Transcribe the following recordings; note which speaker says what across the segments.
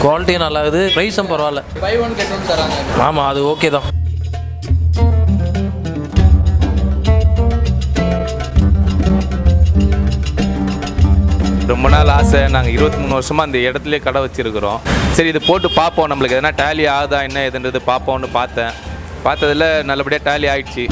Speaker 1: குவாலிட்டியும் நல்லா இருக்குது, ப்ரைஸும் பரவாயில்ல.
Speaker 2: பை ஒன் கெட் ஒன் தராங்க.
Speaker 1: ஆமாம், அது ஓகே தான்.
Speaker 3: ரொம்ப நாள் ஆசை. நாங்கள் 23 வருஷமாக அந்த இடத்துலேயே கடை வச்சுருக்கிறோம். சரி, இது போட்டு பார்ப்போம், நம்மளுக்கு எதனா டேலி ஆகுதா என்ன எதுன்றது பார்ப்போம்னு பார்த்ததில் நல்லபடியாக டேலி ஆகிடுச்சு.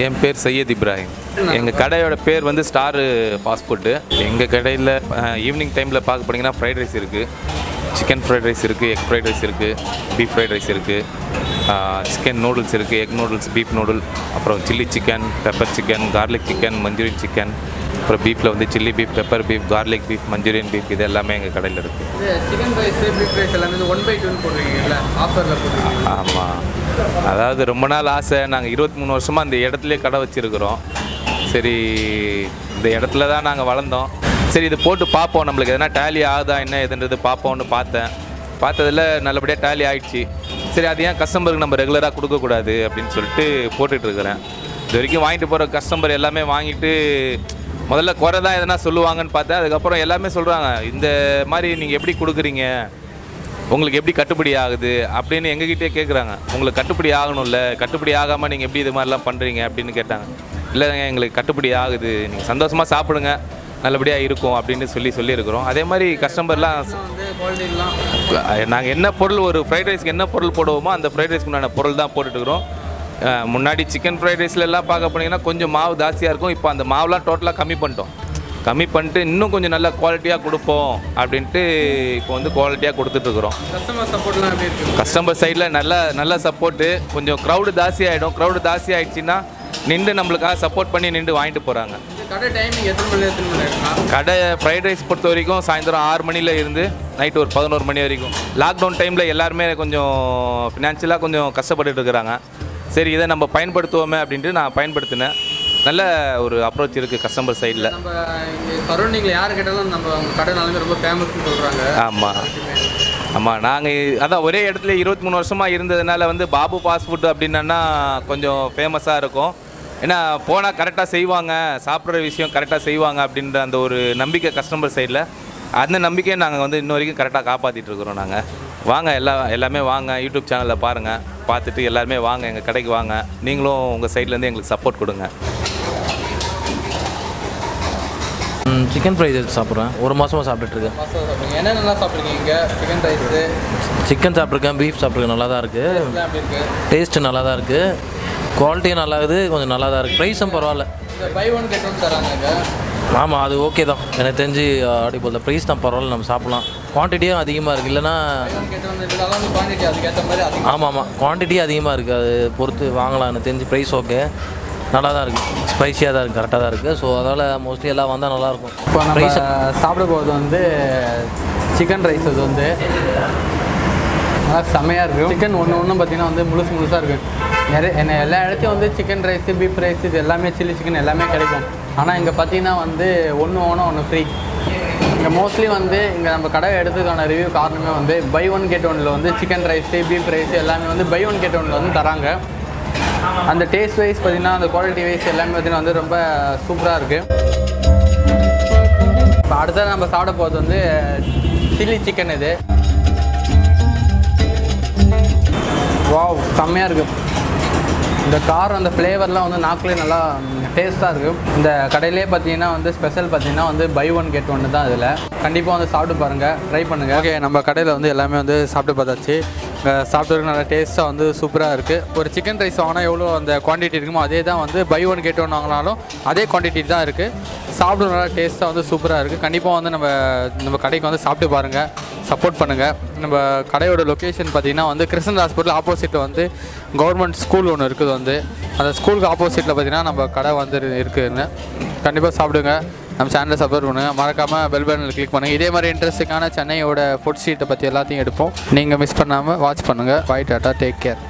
Speaker 3: என் பேர் சையத் இப்ராஹிம். எங்கள் கடையோட பேர் வந்து ஸ்டார் ஃபாஸ்ட் ஃபுட்டு. எங்கள் கடையில் ஈவினிங் டைமில் பார்க்க போனீங்கன்னா ஃப்ரைட் ரைஸ் இருக்குது, சிக்கன் ஃப்ரைட் ரைஸ் இருக்குது, எக் ஃப்ரைட் ரைஸ் இருக்குது, பீஃப் ஃப்ரைட் ரைஸ் இருக்குது, சிக்கன் நூடுல்ஸ் இருக்குது, எக் நூடுல்ஸ், பீஃப் நூடுல், அப்புறம் chilli chicken, pepper chicken, garlic chicken, Manchurian chicken, அப்புறம் பீஃபில் வந்து chilli beef, pepper beef, garlic beef, Manchurian beef, இது எல்லாமே எங்கள் கடையில் இருக்குது.
Speaker 2: சிக்கன் ரைஸ், பீஃப் ரைஸ் எல்லாமே 1/2 போடுறீங்கல்ல, ஆஃபரில் போடுறீங்க?
Speaker 3: ஆமாம், அதாவது ரொம்ப நாள் ஆசை. நாங்கள் 23 வருஷமாக அந்த இடத்துலேயே கடை வச்சுருக்கிறோம். சரி, இந்த இடத்துல தான் நாங்கள் வளர்ந்தோம். சரி, இது போட்டு பார்ப்போம், நம்மளுக்கு எதனா டேலி ஆகுதா என்ன எதுன்றது பார்ப்போம்னு பார்த்ததில் நல்லபடியாக டேலி ஆகிடுச்சு. சரி, அது ஏன் கஸ்டமருக்கு நம்ம ரெகுலராக கொடுக்கக்கூடாது அப்படின்னு சொல்லிட்டு போட்டுட்ருக்கிறேன். இது வரைக்கும் வாங்கிட்டு போகிற கஸ்டமர் எல்லாமே வாங்கிட்டு முதல்ல குறை தான் எதனா சொல்லுவாங்கன்னு பார்த்தேன். அதுக்கப்புறம் எல்லாமே சொல்கிறாங்க, இந்த மாதிரி நீங்கள் எப்படி கொடுக்குறீங்க, உங்களுக்கு எப்படி கட்டுப்படி ஆகுது அப்படின்னு எங்ககிட்டே கேட்குறாங்க. உங்களுக்கு கட்டுப்படி ஆகணும்ல, கட்டுப்படி ஆகாமல் நீங்கள் எப்படி இது மாதிரிலாம் பண்ணுறீங்க அப்படின்னு கேட்டாங்க. இல்லைங்க, எங்களுக்கு கட்டுப்படி ஆகுது, நீங்கள் சந்தோஷமாக சாப்பிடுங்க, நல்லபடியாக இருக்கும் அப்படின்னு சொல்லியிருக்கிறோம். அதே மாதிரி கஸ்டமர்லாம் நாங்கள் என்ன பொருள், ஒரு ஃப்ரைட் ரைஸ்க்கு என்ன பொருள் போடுவோமோ அந்த ஃப்ரைட் ரைஸ்க்கு உண்டான பொருள் தான் போட்டுட்டுருக்குறோம். முன்னாடி சிக்கன் ஃப்ரைட் ரைஸ்லாம் பார்க்க போனீங்கன்னா கொஞ்சம் மாவு ஜாஸ்தியாக இருக்கும். இப்போ அந்த மாவுலாம் டோட்டலாக கம்மி பண்ணிட்டு இன்னும் கொஞ்சம் நல்ல குவாலிட்டியாக கொடுப்போம் அப்படின்ட்டு இப்போ வந்து குவாலிட்டியாக கொடுத்துட்ருக்குறோம்.
Speaker 2: கஸ்டமர் சப்போர்ட்லாம் எப்படி இருக்குது?
Speaker 3: கஸ்டமர் சைடில் நல்ல சப்போர்ட்டு. கொஞ்சம் க்ரௌடு ஜாஸ்தி ஆகிடுச்சின்னா நின்று நம்மளுக்காக சப்போர்ட் பண்ணி நின்று வாங்கிட்டு போகிறாங்க.
Speaker 2: கடை டைமிங் எத்தனை மணி?
Speaker 3: கடை ஃப்ரைட் ரைஸ் பொறுத்த வரைக்கும் சாயந்தரம் 6 மணியில் இருந்து நைட்டு ஒரு 11 மணி வரைக்கும். லாக்டவுன் டைமில் எல்லாருமே கொஞ்சம் ஃபினான்ஷியலாக கொஞ்சம் கஷ்டப்பட்டுட்டு இருக்கிறாங்க. சரி, இதை நம்ம பயன்படுத்துவோமே அப்படின்ட்டு நான் பயன்படுத்தினேன். நல்ல ஒரு அப்ரோச் இருக்குது கஸ்டமர் சைடில்.
Speaker 2: நம்ம சரௌண்டிங்கில் யார் கேட்டாலும் நம்ம கடை நாளுமே ரொம்ப ஃபேமஸ்ன்னு சொல்கிறாங்க.
Speaker 3: ஆமாம், நாங்கள் அதான் ஒரே இடத்துல 23 வருஷமாக இருந்ததுனால வந்து பாபு ஃபாஸ்ட் ஃபுட் அப்படின்னா கொஞ்சம் ஃபேமஸாக இருக்கும். ஏன்னா போனால் கரெக்டாக செய்வாங்க, சாப்பிட்ற விஷயம் கரெக்டாக செய்வாங்க அப்படின்ற அந்த ஒரு நம்பிக்கை கஸ்டமர் சைடில். அந்த நம்பிக்கையை நாங்கள் வந்து இன்ன வரைக்கும் கரெக்டாக காப்பாற்றிட்டுருக்குறோம். நாங்கள் வாங்க, எல்லாமே வாங்க, யூடியூப் சேனலில் பாருங்கள், பார்த்துட்டு எல்லாருமே வாங்க, எங்கள் கடைக்கு வாங்க, நீங்களும் உங்கள் சைட்லேருந்து எங்களுக்கு சப்போர்ட் கொடுங்க.
Speaker 1: சிக்கன் ஃப்ரைட் ரைஸ் சாப்பிட்றேன், ஒரு மாதமாக சாப்பிட்டுருக்கேன்.
Speaker 2: என்னென்னலாம் சாப்பிட்ருக்கீங்க? சிக்கன் ரைஸு,
Speaker 1: சிக்கன் சாப்பிட்ருக்கேன், பீஃப் சாப்பிட்ருக்கேன், நல்லா தான் இருக்குது. டேஸ்ட்டு நல்லா தான் இருக்குது, குவாலிட்டியும் நல்லா இருக்குது, கொஞ்சம் நல்லா தான் இருக்குது, ப்ரைஸும் பரவாயில்ல.
Speaker 2: பை ஒன் கெட் ஒன் தராங்க.
Speaker 1: ஆமாம், அது ஓகே தான். எனக்கு தெரிஞ்சு அப்படி போல் ப்ரைஸ் தான் பரவாயில்ல, நம்ம சாப்பிட்லாம். குவான்டிட்டியும் அதிகமாக இருக்குது, இல்லைனா ஆமாம் குவான்டிட்டியும் அதிகமாக இருக்குது, அது பொறுத்து வாங்கலாம். எனக்கு தெரிஞ்சு ப்ரைஸ் ஓகே, நல்லா தான் இருக்குது, ஸ்பைஸியாக தான் இருக்குது, கரெக்டாக தான் இருக்குது. ஸோ அதனால் மோஸ்ட்லி எல்லாம் வந்தால் நல்லாயிருக்கும்.
Speaker 2: இப்போ நம்ம சாப்பிட போகிறது வந்து சிக்கன் ரைஸ். அது வந்து நல்லா செம்மையாக இருக்கும். சிக்கன் ஒன்றும் பார்த்திங்கன்னா வந்து முழுசாக இருக்குது. எல்லா இடத்தையும் வந்து சிக்கன் ரைஸு, பீஃப் ரைஸ், இது எல்லாமே சில்லி சிக்கன் எல்லாமே கிடைக்கும். ஆனால் இங்கே பார்த்திங்கன்னா வந்து ஒன்று ஃப்ரீ. இங்கே மோஸ்ட்லி வந்து இங்கே நம்ம கடை எடுத்ததுக்கான ரிவ்யூ காரணமே வந்து பை ஒன் கெட் ஒன்னில் வந்து சிக்கன் ரைஸு, பீஃப் ரைஸு எல்லாமே வந்து பை ஒன் கெட் ஒன்னில் வந்து தராங்க. அந்த டேஸ்ட் வைஸ் பார்த்திங்கன்னா, அந்த குவாலிட்டி வைஸ் எல்லாமே பார்த்திங்கன்னா வந்து ரொம்ப சூப்பராக இருக்குது. இப்போ அடுத்தது நம்ம சாப்பிட போகிறது வந்து சில்லி சிக்கன். இது வாவ், செம்மையாக இருக்குது. இந்த காரம், அந்த ஃப்ளேவர்லாம் வந்து நாக்குலேயே நல்லா டேஸ்ட்டாக இருக்குது. இந்த கடையிலே பார்த்தீங்கன்னா வந்து ஸ்பெஷல் பார்த்தீங்கன்னா வந்து பை ஒன் கெட் ஒன்று தான். இதில் கண்டிப்பாக வந்து சாப்பிட்டு பாருங்கள், ட்ரை பண்ணுங்கள். ஓகே, நம்ம கடையில் வந்து எல்லாமே வந்து சாப்பிட்டு பார்த்தாச்சு. சாப்பிட்டு நல்லா டேஸ்ட்டாக வந்து சூப்பராக இருக்குது. ஒரு சிக்கன் ரைஸ் வாங்கினா எவ்வளோ அந்த குவான்டிட்டி இருக்குமோ அதே தான் வந்து பை ஒன் கெட் ஒன் வாங்கினாலும் அதே குவான்டிட்டி தான் இருக்குது. சாப்பிட நல்லா டேஸ்ட்டாக வந்து சூப்பராக இருக்குது. கண்டிப்பாக வந்து நம்ம கடைக்கு வந்து சாப்பிட்டு பாருங்கள், சப்போர்ட் பண்ணுங்கள். நம்ம கடையோட லொக்கேஷன் பார்த்திங்கன்னா வந்து கிருஷ்ணன் ஹாஸ்பிட்டல் ஆப்போசிட்டில் வந்து கவர்மெண்ட் ஸ்கூல் ஒன்று இருக்குது. வந்து அந்த ஸ்கூலுக்கு ஆப்போசிட்டில் பார்த்திங்கன்னா நம்ம கடை வந்து இருக்குதுன்னு. கண்டிப்பாக சாப்பிடுங்க, நம்ம சேனலை சப்போர்ட் பண்ணுங்கள், மறக்காமல் பெல் பட்டனில் கிளிக் பண்ணுங்கள். இதே மாதிரி இன்ட்ரெஸ்டிங்கான சென்னையோட ஃபுட் ஸ்ட்ரீட்டை பற்றி எல்லாத்தையும் எடுப்போம். நீங்கள் மிஸ் பண்ணாமல் வாட்ச் பண்ணுங்கள். Bye, tata, take care.